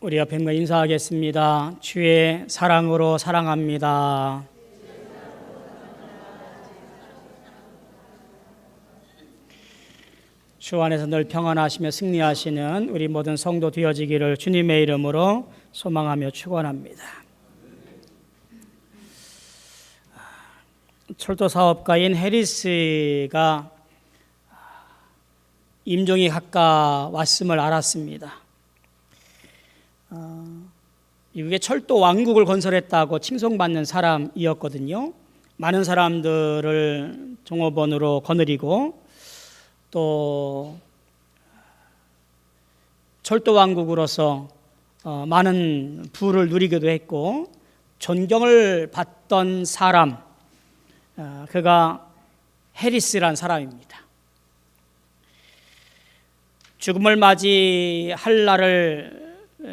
우리 옆에 분 인사하겠습니다. 주의 사랑으로 사랑합니다. 주 안에서 늘 평안하시며 승리하시는 우리 모든 성도 되어지기를 주님의 이름으로 소망하며 축원합니다. 철도 사업가인 해리스가 임종이 가까웠음을 알았습니다. 미국의 철도 왕국을 건설했다고 칭송받는 사람이었거든요. 많은 사람들을 종업원으로 거느리고 또 철도 왕국으로서 많은 부를 누리기도 했고 존경을 받던 사람, 그가 해리스란 사람입니다. 죽음을 맞이할 날을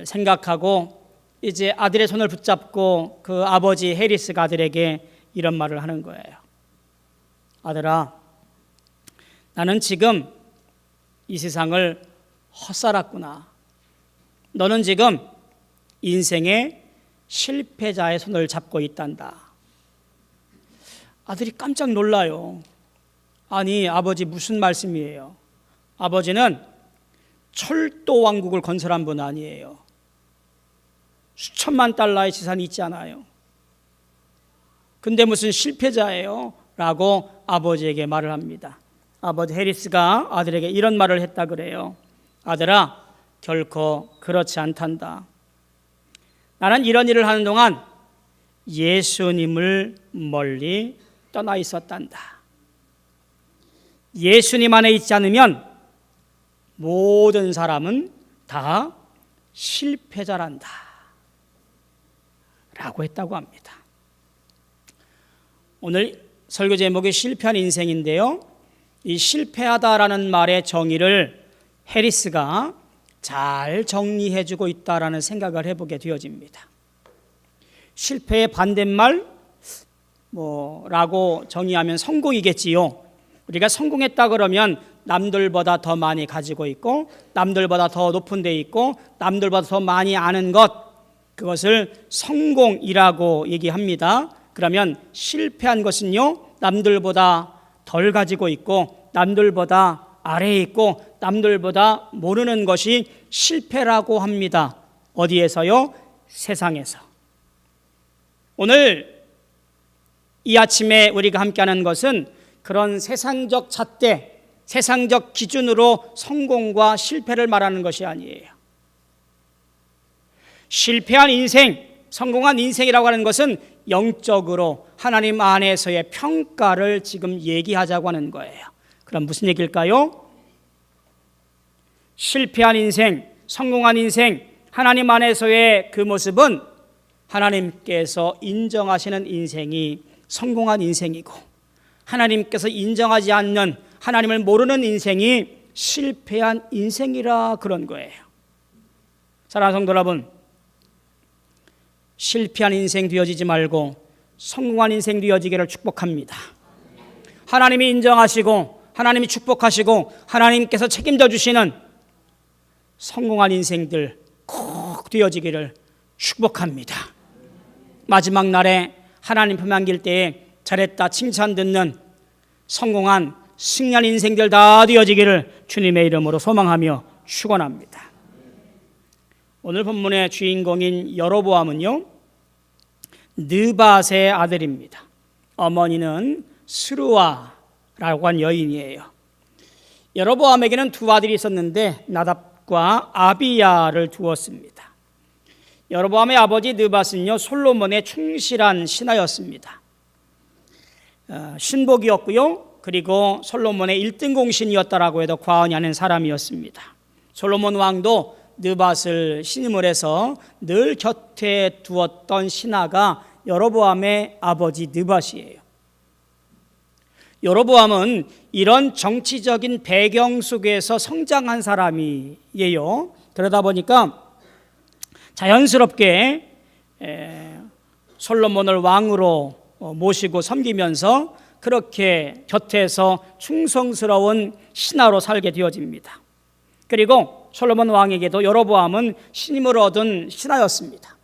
생각하고 이제 아들의 손을 붙잡고 그 아버지 해리스가 아들에게 이런 말을 하는 거예요. 아들아, 나는 지금 이 세상을 헛살았구나. 너는 지금 인생의 실패자의 손을 잡고 있단다. 아들이 깜짝 놀라요. 아니, 아버지 무슨 말씀이에요? 아버지는 철도 왕국을 건설한 분 아니에요. 수천만 달러의 재산이 있지 않아요. 근데 무슨 실패자예요? 라고 아버지에게 말을 합니다. 아버지 해리스가 아들에게 이런 말을 했다 그래요. 아들아, 결코 그렇지 않단다. 나는 이런 일을 하는 동안 예수님을 멀리 떠나 있었단다. 예수님 안에 있지 않으면 모든 사람은 다 실패자란다 라고 했다고 합니다. 오늘 설교 제목이 실패한 인생인데요, 이 실패하다라는 말의 정의를 해리스가 잘 정리해주고 있다라는 생각을 해보게 되어집니다. 실패의 반대말 라고 정의하면 성공이겠지요. 우리가 성공했다 그러면 남들보다 더 많이 가지고 있고 남들보다 더 높은 데 있고 남들보다 더 많이 아는 것, 그것을 성공이라고 얘기합니다. 그러면 실패한 것은요, 남들보다 덜 가지고 있고 남들보다 아래에 있고 남들보다 모르는 것이 실패라고 합니다. 어디에서요? 세상에서. 오늘 이 아침에 우리가 함께하는 것은 그런 세상적 잣대, 세상적 기준으로 성공과 실패를 말하는 것이 아니에요. 실패한 인생, 성공한 인생이라고 하는 것은 영적으로 하나님 안에서의 평가를 지금 얘기하자고 하는 거예요. 그럼 무슨 얘기일까요? 실패한 인생, 성공한 인생, 하나님 안에서의 그 모습은 하나님께서 인정하시는 인생이 성공한 인생이고, 하나님께서 인정하지 않는, 하나님을 모르는 인생이 실패한 인생이라 그런 거예요. 사랑하는 성도 여러분, 실패한 인생 되어지지 말고 성공한 인생 되어지기를 축복합니다. 하나님이 인정하시고 하나님이 축복하시고 하나님께서 책임져 주시는 성공한 인생들 꼭 되어지기를 축복합니다. 마지막 날에 하나님 품 안길 때에 잘했다 칭찬 듣는 성공한 승리한 인생들 다 되어지기를 주님의 이름으로 소망하며 축원합니다. 오늘 본문의 주인공인 여로보암은요, 느밧의 아들입니다. 어머니는 스루아라고 한 여인이에요. 여로보암에게는 두 아들이 있었는데 나답과 아비야를 두었습니다. 여로보암의 아버지 느밧은요, 솔로몬의 충실한 신하였습니다. 신복이었고요, 그리고 솔로몬의 1등 공신이었다라고 해도 과언이 아닌 사람이었습니다. 솔로몬 왕도 느밧을 신임을 해서 늘 곁에 두었던 신하가 여로보암의 아버지 느밧이에요. 여로보암은 이런 정치적인 배경 속에서 성장한 사람이에요. 그러다 보니까 자연스럽게 솔로몬을 왕으로 모시고 섬기면서 그렇게 곁에서 충성스러운 신하로 살게 되어집니다. 그리고 솔로몬 왕에게도 여로보암은 신임을 얻은 신하였습니다.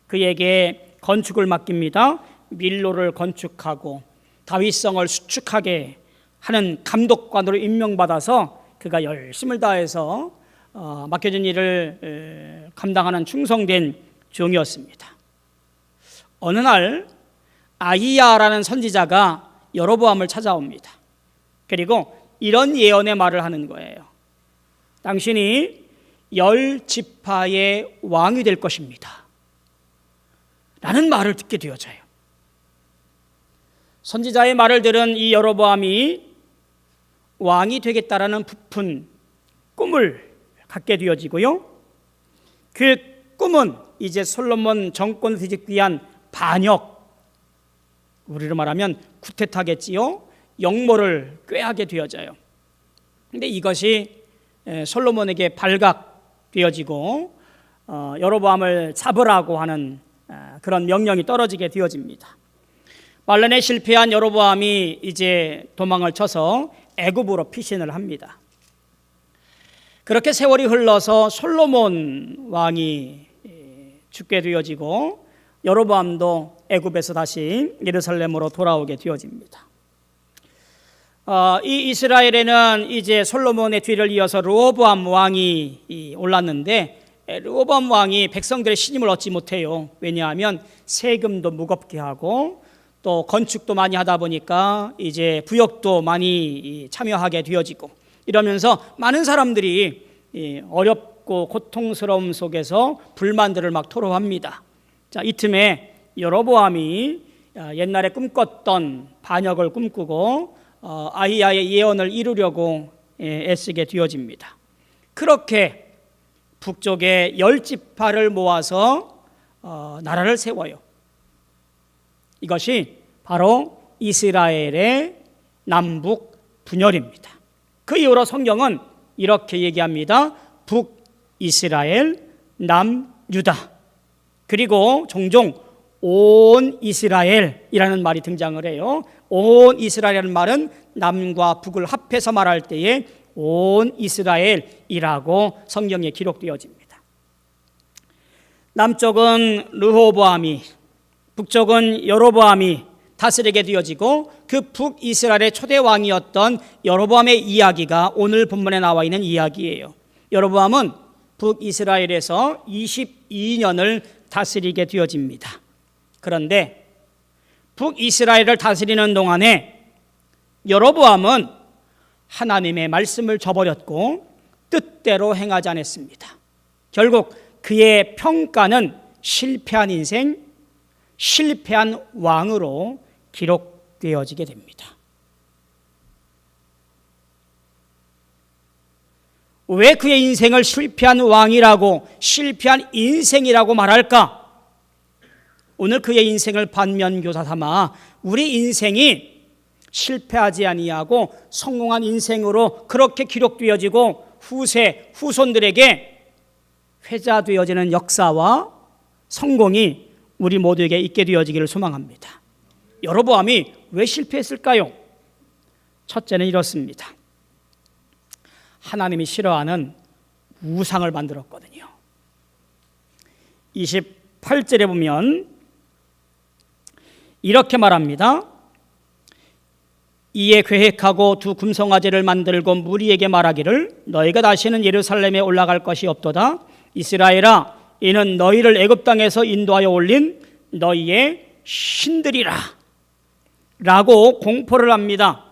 그에게 건축을 맡깁니다. 밀로를 건축하고 다윗성을 수축하게 하는 감독관으로 임명받아서 그가 열심을 다해서 맡겨진 일을 감당하는 충성된 종이었습니다. 어느 날 아히야라는 선지자가 여로보암을 찾아옵니다. 그리고 이런 예언의 말을 하는 거예요. 당신이 10지파의 왕이 될 것입니다 라는 말을 듣게 되어져요. 선지자의 말을 들은 이 여로보암이 왕이 되겠다라는 부푼 꿈을 갖게 되어지고요. 그 꿈은 이제 솔로몬 정권을 뒤집기 위한 반역, 우리로 말하면 쿠데타겠지요. 역모를 꾀하게 되어져요. 근데 이것이 솔로몬에게 발각되어지고 여로보암을 잡으라고 하는 그런 명령이 떨어지게 되어집니다. 반란에 실패한 여로보암이 이제 도망을 쳐서 애굽으로 피신을 합니다. 그렇게 세월이 흘러서 솔로몬 왕이 죽게 되어지고 여로보암도 애굽에서 다시 예루살렘으로 돌아오게 되어집니다. 이 이스라엘에는 이제 솔로몬의 뒤를 이어서 르호보암 왕이 올랐는데 르호보암 왕이 백성들의 신임을 얻지 못해요. 왜냐하면 세금도 무겁게 하고 또 건축도 많이 하다 보니까 이제 부역도 많이 참여하게 되어지고 이러면서 많은 사람들이 어렵고 고통스러움 속에서 불만들을 막 토로합니다. 자, 이 틈에 여로보암이 옛날에 꿈꿨던 반역을 꿈꾸고 아히야의 예언을 이루려고 애쓰게 되어집니다. 그렇게 북쪽의 10지파를 모아서 나라를 세워요. 이것이 바로 이스라엘의 남북 분열입니다. 그 이후로 성경은 이렇게 얘기합니다. 북이스라엘, 남유다. 그리고 종종 온 이스라엘이라는 말이 등장을 해요. 온 이스라엘이라는 말은 남과 북을 합해서 말할 때에 온 이스라엘이라고 성경에 기록되어집니다. 남쪽은 르호보암이, 북쪽은 여로보암이 다스리게 되어지고 그 북이스라엘의 초대 왕이었던 여로보암의 이야기가 오늘 본문에 나와 있는 이야기예요. 여로보암은 북이스라엘에서 22년을 다스리게 되어집니다. 그런데 북이스라엘을 다스리는 동안에 여로보암은 하나님의 말씀을 저버렸고 뜻대로 행하지 않았습니다. 결국 그의 평가는 실패한 인생, 실패한 왕으로 기록되어지게 됩니다. 왜 그의 인생을 실패한 왕이라고, 실패한 인생이라고 말할까? 오늘 그의 인생을 반면교사 삼아 우리 인생이 실패하지 아니하고 성공한 인생으로 그렇게 기록되어지고 후손들에게 회자되어지는 역사와 성공이 우리 모두에게 있게 되어지기를 소망합니다. 여로보암이 왜 실패했을까요? 첫째는 이렇습니다. 하나님이 싫어하는 우상을 만들었거든요. 28절에 보면 이렇게 말합니다. 이에 계획하고 두 금송아지를 만들고 무리에게 말하기를 너희가 다시는 예루살렘에 올라갈 것이 없도다. 이스라엘아, 이는 너희를 애굽 땅에서 인도하여 올린 너희의 신들이라 라고 공포를 합니다.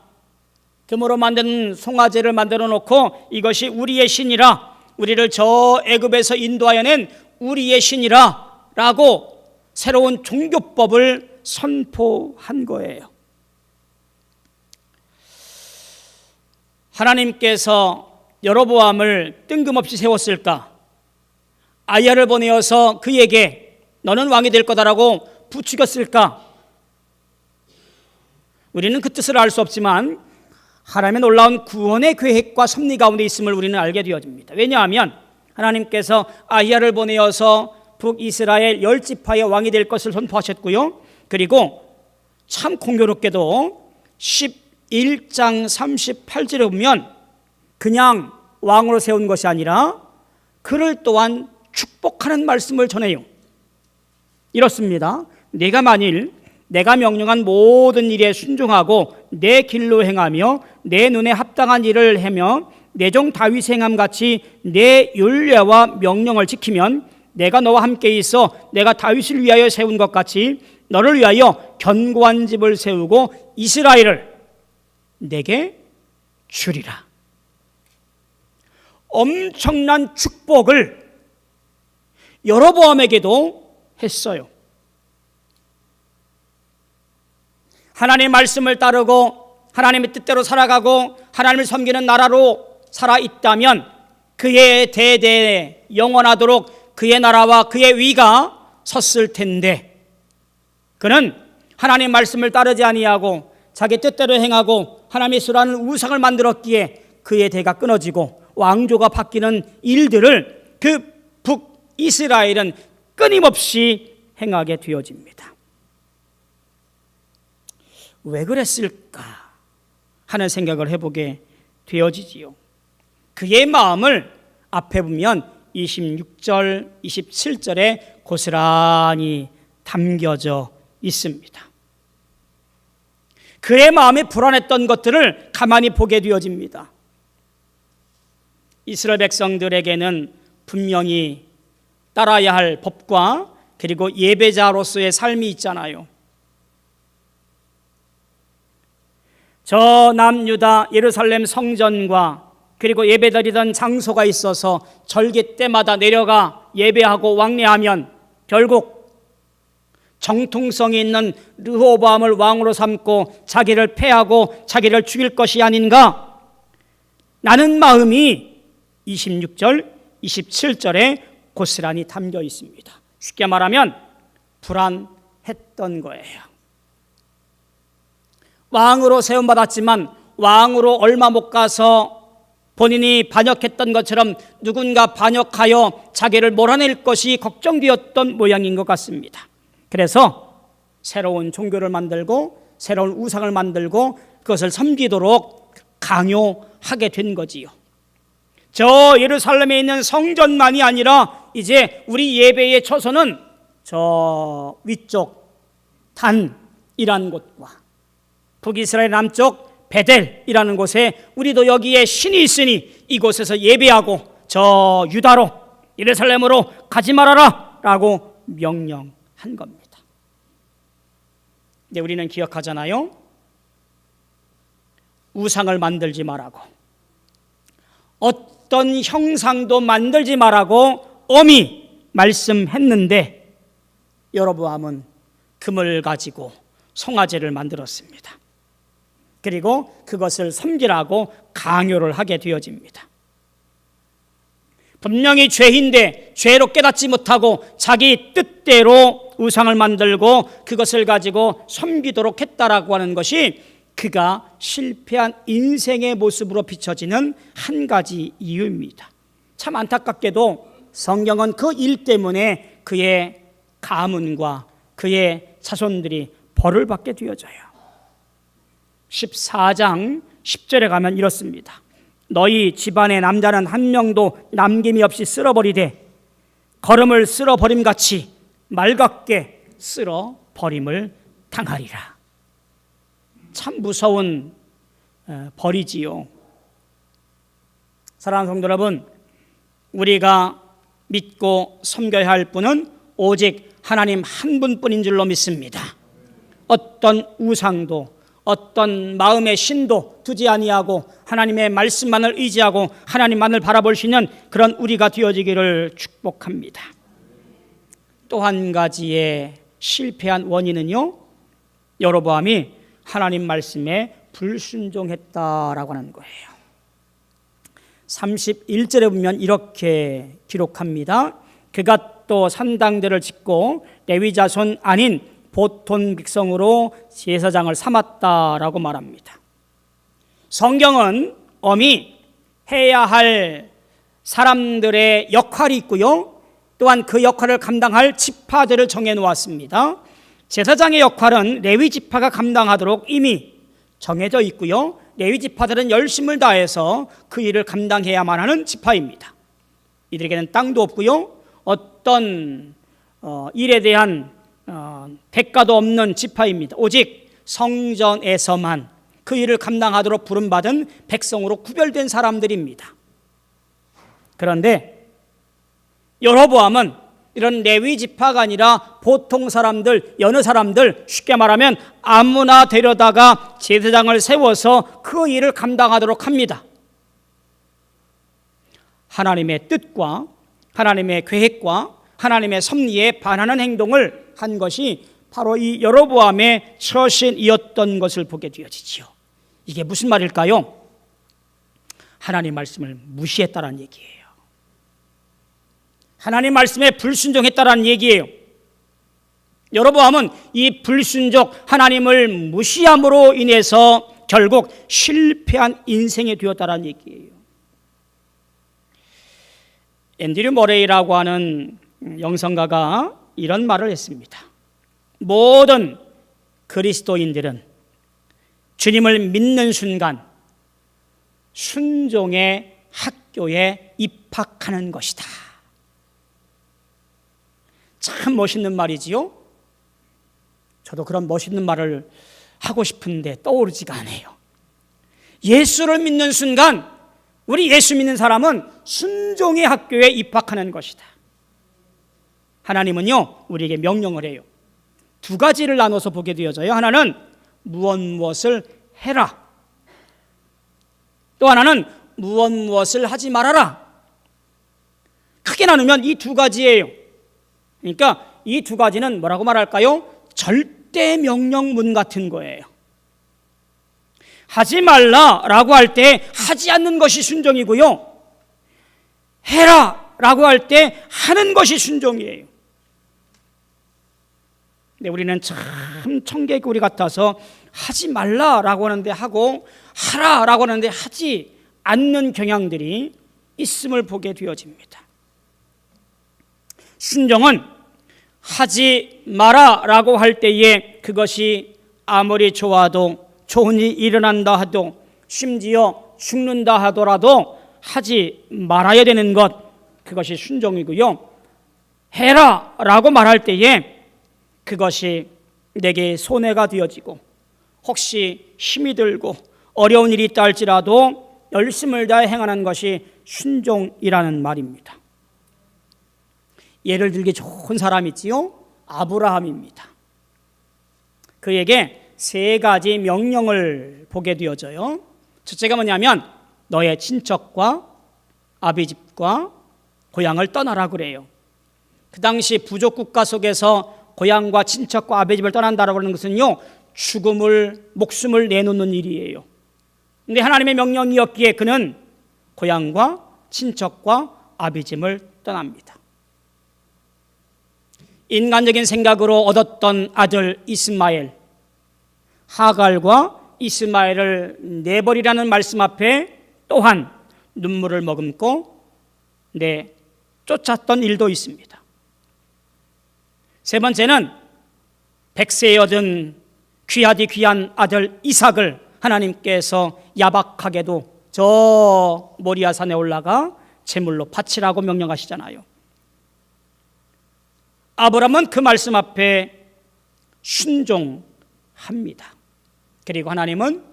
금으로 만든 송아지를 만들어 놓고 이것이 우리의 신이라, 우리를 저 애굽에서 인도하여 낸 우리의 신이라 라고 새로운 종교법을 선포한 거예요. 하나님께서 여로보암을 뜬금없이 세웠을까? 아히야를 보내어서 그에게 너는 왕이 될 거다라고 부추겼을까? 우리는 그 뜻을 알 수 없지만 하나님의 놀라운 구원의 계획과 섭리 가운데 있음을 우리는 알게 되어집니다. 왜냐하면 하나님께서 아히야를 보내어서 북이스라엘 10지파의 왕이 될 것을 선포하셨고요. 그리고 참 공교롭게도 11장 38절에 보면 그냥 왕으로 세운 것이 아니라 그를 또한 축복하는 말씀을 전해요. 이렇습니다. 내가 만일 내가 명령한 모든 일에 순종하고 내 길로 행하며 내 눈에 합당한 일을 하며 내 종 다윗이 행함 같이 내 율례와 명령을 지키면 내가 너와 함께 있어 내가 다윗을 위하여 세운 것 같이 너를 위하여 견고한 집을 세우고 이스라엘을 내게 주리라. 엄청난 축복을 여로보암에게도 했어요. 하나님의 말씀을 따르고 하나님의 뜻대로 살아가고 하나님을 섬기는 나라로 살아있다면 그의 대대에 영원하도록 그의 나라와 그의 위가 섰을 텐데, 그는 하나님의 말씀을 따르지 아니하고 자기 뜻대로 행하고 하나님의 수라는 우상을 만들었기에 그의 대가 끊어지고 왕조가 바뀌는 일들을 그 북이스라엘은 끊임없이 행하게 되어집니다. 왜 그랬을까 하는 생각을 해보게 되어지지요. 그의 마음을 앞에 보면 26절, 27절에 고스란히 담겨져 있습니다. 그의 마음이 불안했던 것들을 가만히 보게 되어집니다. 이스라엘 백성들에게는 분명히 따라야 할 법과 그리고 예배자로서의 삶이 있잖아요. 저 남유다 예루살렘 성전과 그리고 예배드리던 장소가 있어서 절기 때마다 내려가 예배하고 왕래하면 결국 정통성이 있는 르호보암을 왕으로 삼고 자기를 패하고 자기를 죽일 것이 아닌가? 라는 마음이 26절, 27절에 고스란히 담겨 있습니다. 쉽게 말하면 불안했던 거예요. 왕으로 세움받았지만 왕으로 얼마 못 가서 본인이 반역했던 것처럼 누군가 반역하여 자기를 몰아낼 것이 걱정되었던 모양인 것 같습니다. 그래서 새로운 종교를 만들고 새로운 우상을 만들고 그것을 섬기도록 강요하게 된 거지요. 저 예루살렘에 있는 성전만이 아니라 이제 우리 예배의 처소는 저 위쪽 단이라는 곳과 북이스라엘 남쪽 베델이라는 곳에 우리도 여기에 신이 있으니 이곳에서 예배하고 저 유다로 예루살렘으로 가지 말아라 라고 명령한 겁니다. 근데 우리는 기억하잖아요. 우상을 만들지 말라고, 어떤 형상도 만들지 말라고 엄히 말씀했는데 여로보암은 금을 가지고 송아지를 만들었습니다. 그리고 그것을 섬기라고 강요를 하게 되어집니다. 분명히 죄인데 죄로 깨닫지 못하고 자기 뜻대로 우상을 만들고 그것을 가지고 섬기도록 했다라고 하는 것이 그가 실패한 인생의 모습으로 비춰지는 한 가지 이유입니다. 참 안타깝게도 성경은 그 일 때문에 그의 가문과 그의 자손들이 벌을 받게 되어져요. 14장 10절에 가면 이렇습니다. 너희 집안의 남자는 한 명도 남김이 없이 쓸어버리되 거름을 쓸어버림같이 말같게 쓸어버림을 당하리라. 참 무서운 벌이지요. 사랑하는 성도 여러분, 우리가 믿고 섬겨야 할 분은 오직 하나님 한 분뿐인 줄로 믿습니다. 어떤 우상도 어떤 마음의 신도 두지 아니하고 하나님의 말씀만을 의지하고 하나님만을 바라볼 수 있는 그런 우리가 되어지기를 축복합니다. 또 한 가지의 실패한 원인은요, 여로보암이 하나님 말씀에 불순종했다라고 하는 거예요. 31절에 보면 이렇게 기록합니다. 그가 또 산당들을 짓고 레위 자손 아닌 보통 백성으로 제사장을 삼았다라고 말합니다. 성경은 엄히 해야 할 사람들의 역할이 있고요, 또한 그 역할을 감당할 지파들을 정해 놓았습니다. 제사장의 역할은 레위 지파가 감당하도록 이미 정해져 있고요, 레위 지파들은 열심을 다해서 그 일을 감당해야만 하는 지파입니다. 이들에게는 땅도 없고요, 어떤 일에 대한 대가도 없는 지파입니다. 오직 성전에서만 그 일을 감당하도록 부름받은 백성으로 구별된 사람들입니다. 그런데 여로보암은 이런 레위 지파가 아니라 보통 사람들, 여느 사람들, 쉽게 말하면 아무나 데려다가 제사장을 세워서 그 일을 감당하도록 합니다. 하나님의 뜻과 하나님의 계획과 하나님의 섭리에 반하는 행동을 한 것이 바로 이 여로보암의 처신이었던 것을 보게 되어지지요. 이게 무슨 말일까요? 하나님 말씀을 무시했다는 얘기예요. 하나님 말씀에 불순종했다는 얘기예요. 여로보암은 이 불순종, 하나님을 무시함으로 인해서 결국 실패한 인생이 되었다는 얘기예요. 앤드류 머레이라고 하는 영성가가 이런 말을 했습니다. 모든 그리스도인들은 주님을 믿는 순간 순종의 학교에 입학하는 것이다. 참 멋있는 말이지요. 저도 그런 멋있는 말을 하고 싶은데 떠오르지가 않아요. 예수를 믿는 순간 우리 예수 믿는 사람은 순종의 학교에 입학하는 것이다. 하나님은요, 우리에게 명령을 해요. 두 가지를 나눠서 보게 되어져요. 하나는 무엇을 해라. 또 하나는 무엇을 하지 말아라. 크게 나누면 이 두 가지예요. 그러니까 이 두 가지는 뭐라고 말할까요? 절대 명령문 같은 거예요. 하지 말라라고 할 때 하지 않는 것이 순종이고요, 해라라고 할 때 하는 것이 순종이에요. 근데 우리는 참 청개구리 같아서 하지 말라라고 하는데 하고 하라라고 하는데 하지 않는 경향들이 있음을 보게 되어집니다. 순종은 하지 마라라고 할 때에 그것이 아무리 좋아도 좋은 일이 일어난다 하도 심지어 죽는다 하더라도 하지 말아야 되는 것, 그것이 순종이고요. 해라라고 말할 때에 그것이 내게 손해가 되어지고 혹시 힘이 들고 어려운 일이 있다 할지라도 열심을 다해 행하는 것이 순종이라는 말입니다. 예를 들기 좋은 사람이 있지요. 아브라함입니다. 그에게 세 가지 명령을 보게 되어져요. 첫째가 뭐냐면 너의 친척과 아비집과 고향을 떠나라 그래요. 그 당시 부족 국가 속에서 고향과 친척과 아비집을 떠난다라고 하는 것은요, 목숨을 내놓는 일이에요. 그런데 하나님의 명령이었기에 그는 고향과 친척과 아비집을 떠납니다. 인간적인 생각으로 얻었던 아들 이스마엘, 하갈과 이스마엘을 내버리라는 말씀 앞에 또한 눈물을 머금고 쫓았던 일도 있습니다. 세 번째는 백세에 얻은 귀하디 귀한 아들 이삭을 하나님께서 야박하게도 저 모리아 산에 올라가 제물로 바치라고 명령하시잖아요. 아브라함은 그 말씀 앞에 순종합니다. 그리고 하나님은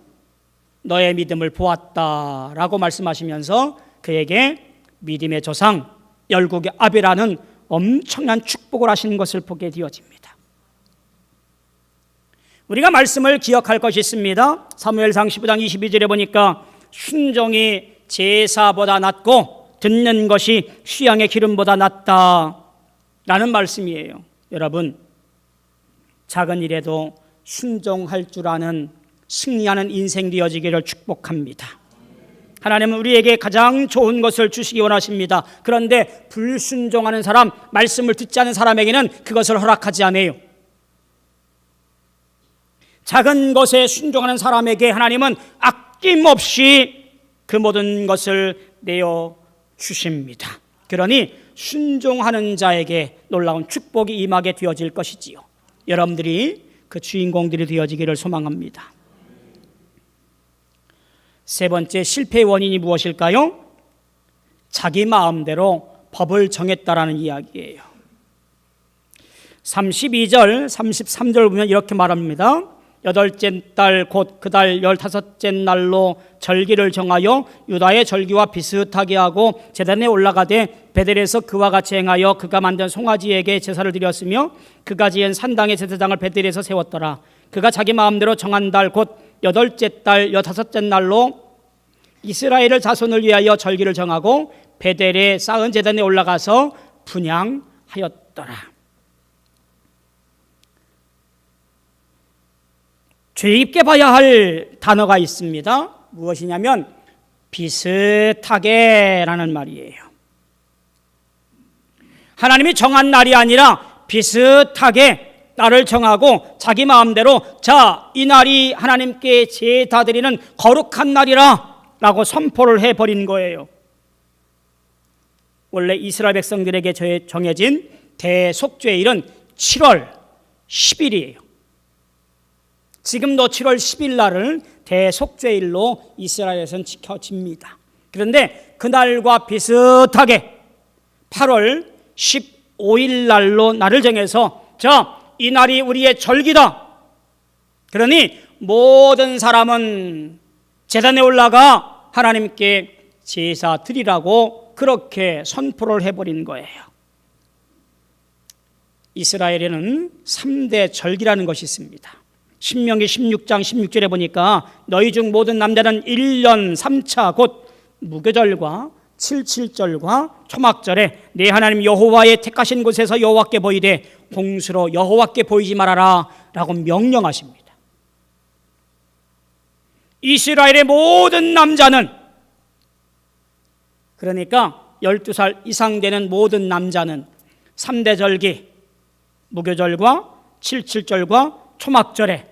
너의 믿음을 보았다라고 말씀하시면서 그에게 믿음의 조상 열국의 아비라는 엄청난 축복을 하시는 것을 보게 되어집니다. 우리가 말씀을 기억할 것이 있습니다. 사무엘상 15장 22절에 보니까 순종이 제사보다 낫고 듣는 것이 휴양의 기름보다 낫다라는 말씀이에요. 여러분, 작은 일에도 순종할 줄 아는 승리하는 인생 되어지기를 축복합니다. 하나님은 우리에게 가장 좋은 것을 주시기 원하십니다. 그런데 불순종하는 사람, 말씀을 듣지 않은 사람에게는 그것을 허락하지 않아요. 작은 것에 순종하는 사람에게 하나님은 아낌없이 그 모든 것을 내어 주십니다. 그러니 순종하는 자에게 놀라운 축복이 임하게 되어질 것이지요. 여러분들이 그 주인공들이 되어지기를 소망합니다. 세 번째 실패의 원인이 무엇일까요? 자기 마음대로 법을 정했다라는 이야기예요. 32절, 33절 보면 이렇게 말합니다. 여덟째 달 곧 그 달 15째 날로 절기를 정하여 유다의 절기와 비슷하게 하고 제단에 올라가되 베델에서 그와 같이 행하여 그가 만든 송아지에게 제사를 드렸으며 그가 지은 산당의 제사장을 베델에서 세웠더라. 그가 자기 마음대로 정한 달 곧 여덟째 달 15째 날로 이스라엘의 자손을 위하여 절기를 정하고 베델에 쌓은 제단에 올라가서 분향하였더라. 주의 깊게 봐야 할 단어가 있습니다. 무엇이냐면 비슷하게라는 말이에요. 하나님이 정한 날이 아니라 비슷하게 날을 정하고 자기 마음대로 자, 이 날이 하나님께 제사 드리는 거룩한 날이라 라고 선포를 해버린 거예요. 원래 이스라엘 백성들에게 정해진 대속죄일은 7월 10일이에요. 지금도 7월 10일 날을 대속죄일로 이스라엘에서는 지켜집니다. 그런데 그날과 비슷하게 8월 15일 날로 날을 정해서 자, 이 날이 우리의 절기다. 그러니 모든 사람은 제단에 올라가 하나님께 제사 드리라고 그렇게 선포를 해버린 거예요. 이스라엘에는 3대 절기라는 것이 있습니다. 신명기 16장 16절에 보니까 너희 중 모든 남자는 1년 3차 곧 무교절과 77절과 초막절에 내 하나님 여호와의 택하신 곳에서 여호와께 보이되 공수로 여호와께 보이지 말아라 라고 명령하십니다. 이스라엘의 모든 남자는, 그러니까 12살 이상 되는 모든 남자는 3대 절기 무교절과 77절과 초막절에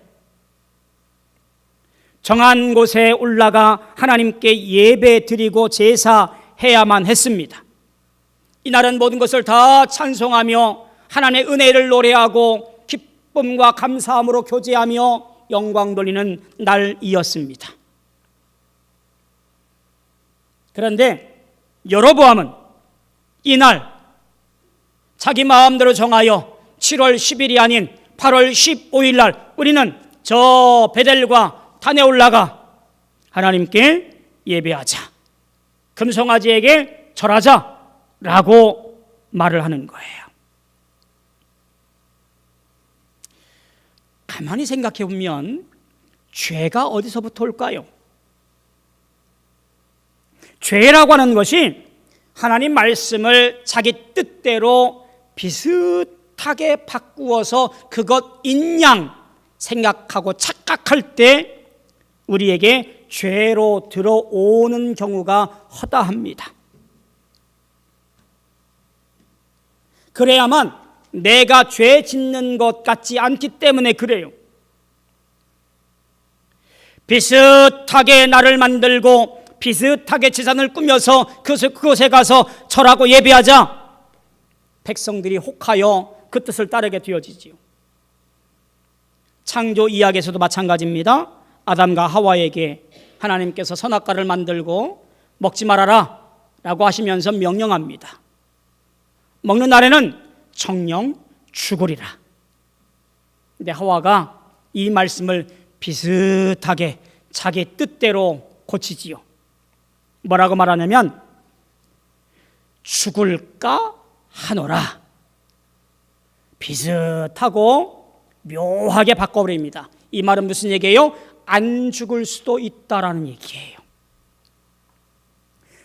정한 곳에 올라가 하나님께 예배 드리고 제사해야만 했습니다. 이날은 모든 것을 다 찬송하며 하나님의 은혜를 노래하고 기쁨과 감사함으로 교제하며 영광 돌리는 날이었습니다. 그런데 여로보암은 이날 자기 마음대로 정하여 7월 10일이 아닌 8월 15일 날 우리는 저 베델과 단에 올라가 하나님께 예배하자, 금송아지에게 절하자 라고 말을 하는 거예요. 가만히 생각해 보면 죄가 어디서부터 올까요? 죄라고 하는 것이 하나님 말씀을 자기 뜻대로 비슷하게 바꾸어서 그것인 양 생각하고 착각할 때 우리에게 죄로 들어오는 경우가 허다합니다. 그래야만 내가 죄 짓는 것 같지 않기 때문에 그래요. 비슷하게 나를 만들고 비슷하게 제단을 꾸며서 그곳에 가서 절하고 예배하자 백성들이 혹하여 그 뜻을 따르게 되어지지요. 창조 이야기에서도 마찬가지입니다. 아담과 하와에게 하나님께서 선악과를 만들고 먹지 말아라 라고 하시면서 명령합니다. 먹는 날에는 정령 죽으리라. 근데 하와가 이 말씀을 비슷하게 자기 뜻대로 고치지요. 뭐라고 말하냐면 죽을까 하노라. 비슷하고 묘하게 바꿔버립니다. 이 말은 무슨 얘기예요? 안 죽을 수도 있다라는 얘기예요.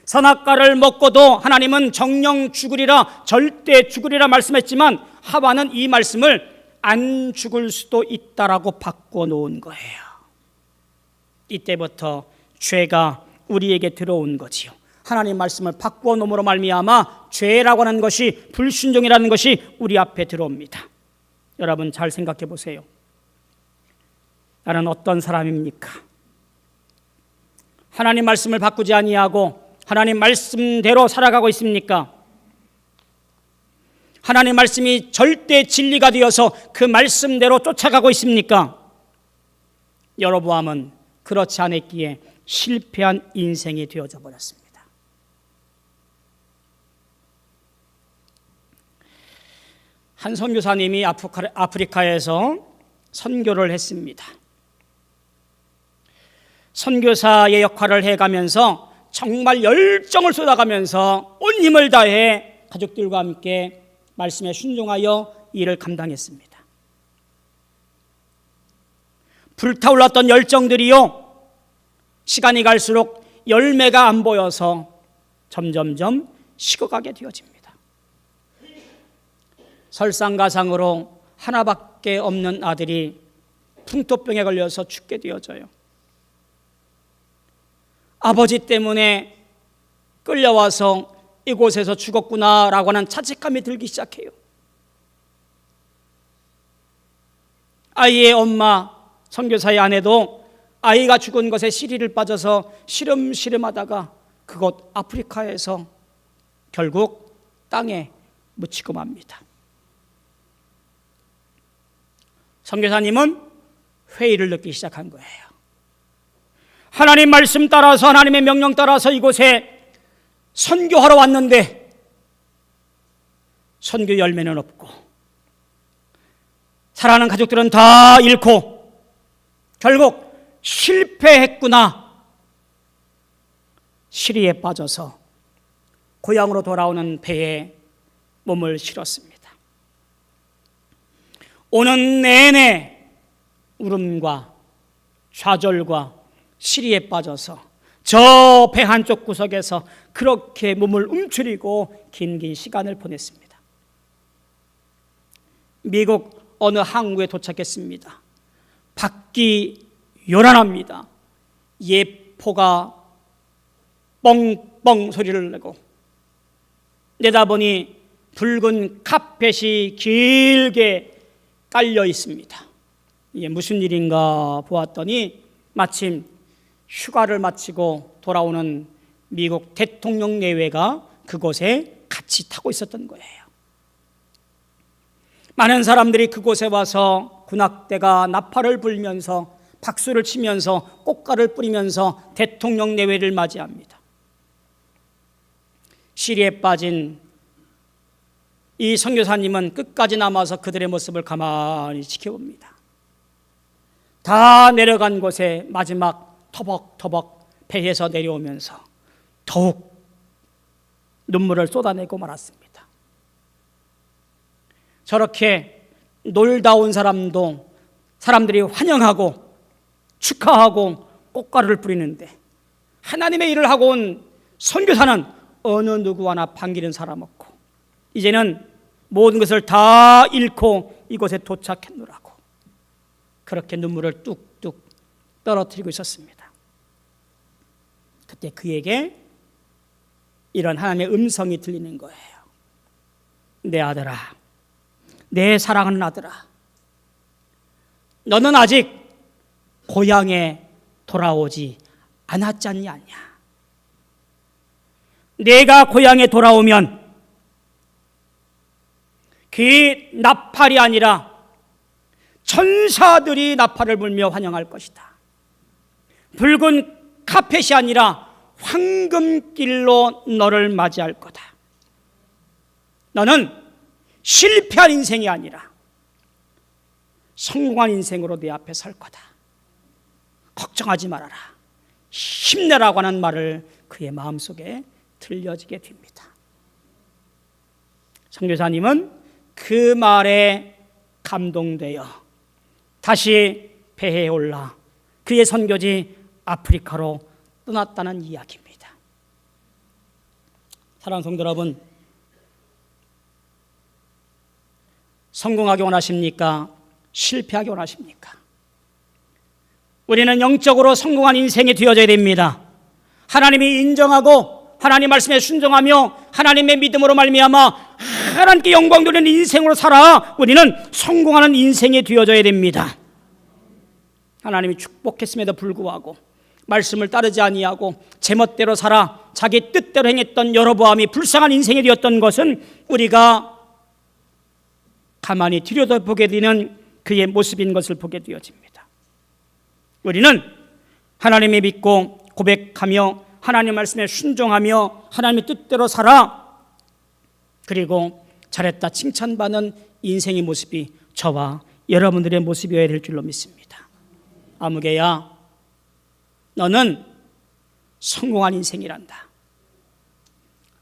선악과를 먹고도 하나님은 정령 죽으리라, 절대 죽으리라 말씀했지만 하와는 이 말씀을 안 죽을 수도 있다라고 바꿔놓은 거예요. 이때부터 죄가 우리에게 들어온 거지요. 하나님 말씀을 바꿔놓음으로 말미암아 죄라고 하는 것이, 불순종이라는 것이 우리 앞에 들어옵니다. 여러분 잘 생각해 보세요. 나는 어떤 사람입니까? 하나님 말씀을 바꾸지 아니하고 하나님 말씀대로 살아가고 있습니까? 하나님 말씀이 절대 진리가 되어서 그 말씀대로 쫓아가고 있습니까? 여로보암은 그렇지 않았기에 실패한 인생이 되어져 버렸습니다. 한 선교사님이 아프리카에서 선교를 했습니다. 선교사의 역할을 해가면서 정말 열정을 쏟아가면서 온 힘을 다해 가족들과 함께 말씀에 순종하여 일을 감당했습니다. 불타올랐던 열정들이요, 시간이 갈수록 열매가 안 보여서 점점점 식어가게 되어집니다. 설상가상으로 하나밖에 없는 아들이 풍토병에 걸려서 죽게 되어져요. 아버지 때문에 끌려와서 이곳에서 죽었구나라고 하는 자책감이 들기 시작해요. 아이의 엄마, 선교사의 아내도 아이가 죽은 것에 시리를 빠져서 시름시름하다가 그곳 아프리카에서 결국 땅에 묻히고 맙니다. 선교사님은 회의를 느끼기 시작한 거예요. 하나님 말씀 따라서, 하나님의 명령 따라서 이곳에 선교하러 왔는데 선교 열매는 없고 사랑하는 가족들은 다 잃고 결국 실패했구나. 시리에 빠져서 고향으로 돌아오는 배에 몸을 실었습니다. 오는 내내 울음과 좌절과 시리에 빠져서 저 배 한쪽 구석에서 그렇게 몸을 움츠리고 긴 시간을 보냈습니다. 미국 어느 항구에 도착했습니다. 밖이 요란합니다. 예포가 뻥뻥 소리를 내고 내다보니 붉은 카펫이 길게 깔려 있습니다. 이게 무슨 일인가 보았더니 마침 휴가를 마치고 돌아오는 미국 대통령 내외가 그곳에 같이 타고 있었던 거예요. 많은 사람들이 그곳에 와서 군악대가 나팔을 불면서 박수를 치면서 꽃가를 뿌리면서 대통령 내외를 맞이합니다. 시리에 빠진 이 선교사님은 끝까지 남아서 그들의 모습을 가만히 지켜봅니다. 다 내려간 곳에 마지막 터벅터벅 배에서 내려오면서 더욱 눈물을 쏟아내고 말았습니다. 저렇게 놀다 온 사람들이 환영하고 축하하고 꽃가루를 뿌리는데 하나님의 일을 하고 온 선교사는 어느 누구 하나 반기는 사람 없고 이제는 모든 것을 다 잃고 이곳에 도착했노라고 그렇게 눈물을 뚝뚝 떨어뜨리고 있었습니다. 그때 그에게 이런 하나님의 음성이 들리는 거예요. 내 아들아, 내 사랑하는 아들아, 너는 아직 고향에 돌아오지 않았지 않냐? 내가 고향에 돌아오면 그 나팔이 아니라 천사들이 나팔을 불며 환영할 것이다. 붉은 카펫이 아니라 황금길로 너를 맞이할 거다. 너는 실패한 인생이 아니라 성공한 인생으로 내 앞에 설 거다. 걱정하지 말아라. 힘내라고 하는 말을 그의 마음속에 들려지게 됩니다. 선교사님은 그 말에 감동되어 다시 배에 올라 그의 선교지 아프리카로 떠났다는 이야기입니다. 사랑하는 성도 여러분, 성공하기 원하십니까? 실패하기 원하십니까? 우리는 영적으로 성공한 인생이 되어져야 됩니다. 하나님이 인정하고 하나님 말씀에 순종하며 하나님의 믿음으로 말미암아 하나님께 영광 돌리는 인생으로 살아 우리는 성공하는 인생이 되어져야 됩니다. 하나님이 축복했음에도 불구하고 말씀을 따르지 아니하고 제멋대로 살아 자기 뜻대로 행했던 여로보암이 불쌍한 인생이 되었던 것은 우리가 가만히 들여다보게 되는 그의 모습인 것을 보게 되어집니다. 우리는 하나님을 믿고 고백하며 하나님 말씀에 순종하며 하나님의 뜻대로 살아 그리고 잘했다 칭찬받는 인생의 모습이 저와 여러분들의 모습이어야 될 줄로 믿습니다. 아무개야, 너는 성공한 인생이란다.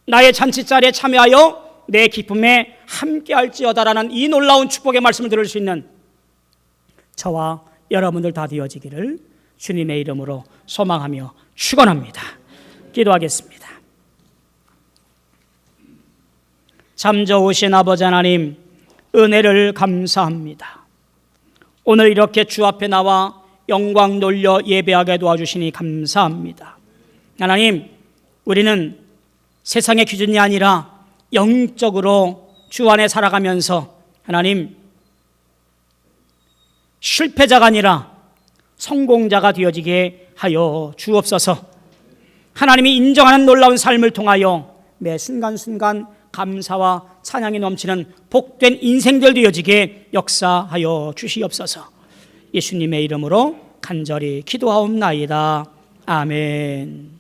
나의 잔치자리에 참여하여 내 기쁨에 함께할지어다라는 이 놀라운 축복의 말씀을 들을 수 있는 저와 여러분들 다 되어지기를 주님의 이름으로 소망하며 축원합니다. 기도하겠습니다. 참 좋으신 아버지 하나님, 은혜를 감사합니다. 오늘 이렇게 주 앞에 나와 영광 돌려 예배하게 도와주시니 감사합니다. 하나님, 우리는 세상의 기준이 아니라 영적으로 주 안에 살아가면서 하나님, 실패자가 아니라 성공자가 되어지게 하여 주옵소서. 하나님이 인정하는 놀라운 삶을 통하여 매 순간순간 감사와 찬양이 넘치는 복된 인생들 되어지게 역사하여 주시옵소서. 예수님의 이름으로 간절히 기도하옵나이다. 아멘.